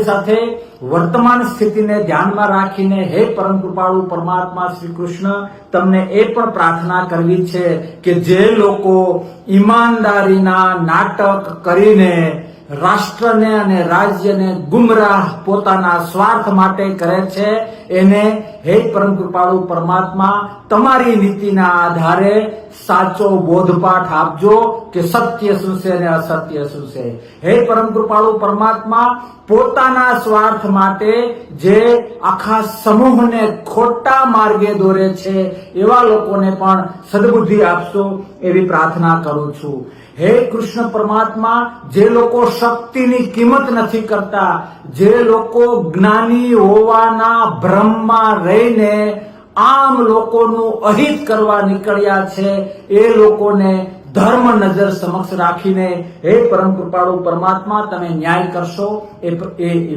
સાથે વર્તમાન સ્થિતિને ધ્યાનમાં રાખીને હે પરમ કૃપાળુ પરમાત્મા શ્રી કૃષ્ણ, તમને એ પણ પ્રાર્થના કરવી છે કે જે લોકો ઈમાનદારીના નાટક કરીને રાષ્ટ્રને અને રાજ્યને ગુમરાહ પોતાના સ્વાર્થ માટે કરે છે, એને હે પરમ કૃપાળુ પરમાત્મા તમારી નીતિના આધારે સાચો બોધપાઠ આપજો કે સત્ય શું છે અને અસત્ય શું છે. હે પરમ કૃપાળુ પરમાત્મા, પોતાના સ્વાર્થ માટે જે આખા સમૂહને ખોટા માર્ગે દોરે છે એવા લોકોને પણ સદબુદ્ધિ આપશો એવી પ્રાર્થના કરું છું. હે કૃષ્ણ પરમાત્મા, જે લોકો શક્તિની કિંમત નથી કરતા, જે લોકો જ્ઞાની હોવાના ભ્રમમાં રહીને આમ લોકોનું અહિત કરવા નીકળ્યા છે, એ લોકોને ધર્મ નજર સમક્ષ રાખીને હે પરમ કૃપાળુ પરમાત્મા તમે ન્યાય કરશો એ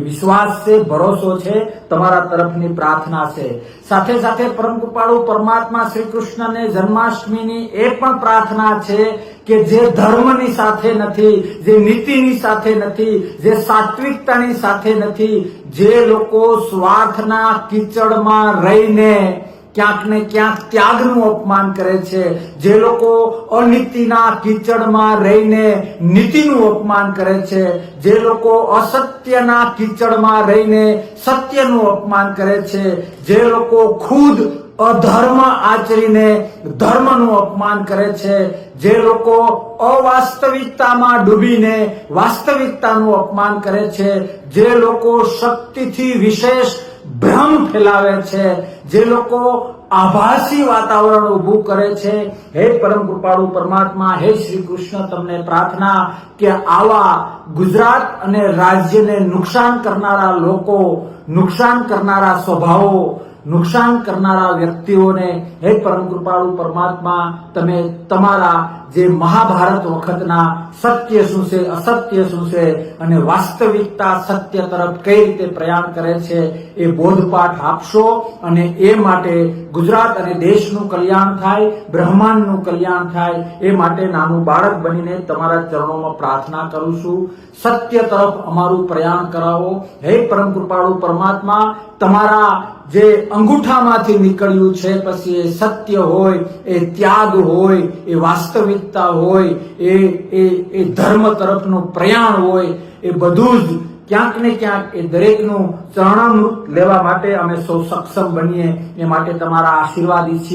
વિશ્વાસ છે, ભરોસો છે, તમારા તરફની પ્રાર્થના છે. સાથે સાથે પરમ કૃપાળુ પરમાત્મા શ્રી કૃષ્ણને જન્માષ્ટમીની એ પણ પ્રાર્થના છે કે જે ધર્મની સાથે નથી, જે નીતિની સાથે નથી, જે સાત્વિકતાની સાથે નથી, જે લોકો સ્વાર્થના કીચડમાં રહીને ક્યાંક ને ક્યાંક ત્યાગનું અપમાન કરે છે, જે લોકો અનીતિના કીચડમાં રહીને નીતિનું અપમાન કરે છે, જે લોકો અસત્યના કીચડમાં રહીને સત્યનું અપમાન કરે છે, જે લોકો ખુદ અધર્મ આચરીને ધર્મનું અપમાન કરે છે, જે લોકો અવાસ્તવિકતામાં ડૂબીને વાસ્તવિકતાનું અપમાન કરે છે, જે લોકો શક્તિથી વિશેષ ભ્રમ ફેલાવે છે, જે લોકો આભાસી વાતાવરણ ઉભું કરે છે, હે પરમ કૃપાળુ પરમાત્મા, હે શ્રી કૃષ્ણ તમને પ્રાર્થના કે આવા ગુજરાત અને રાજ્યને નુકસાન કરનારા લોકો, નુકસાન કરનારા સ્વભાવો, નુકસાન કરનારા વ્યક્તિઓને હે પરમ કૃપાળુ પરમાત્મા તમે તમારા જે મહાભારત વખતના સત્ય શું છે, અસત્ય શું છે અને વાસ્તવિકતા સત્ય તરફ કઈ રીતે પ્રયાણ કરે છે એ બોધપાઠ આપશો અને એ માટે ગુજરાત અને દેશનું કલ્યાણ થાય, બ્રહ્માંડનું કલ્યાણ થાય એ માટે નાનું બાળક બનીને તમારા ચરણોમાં પ્રાર્થના કરું છું. સત્ય તરફ અમારું પ્રયાણ કરાવો હે પરમ કૃપાળુ પરમાત્મા. તમારા જે અંગૂઠામાંથી નીકળ્યું છે પછી એ સત્ય હોય, એ ત્યાગ હોય, એ વાસ્તવિકતા હોય, એ ધર્મ તરફનું પ્રયાણ હોય, એ બધું જ ક્યાંક ને ક્યાંક એ દરેકનું ચરણામૃત લેવા માટે અમે સૌ સક્ષમ બનીએ એ માટે તમારા આશીર્વાદ ઈચ્છીએ.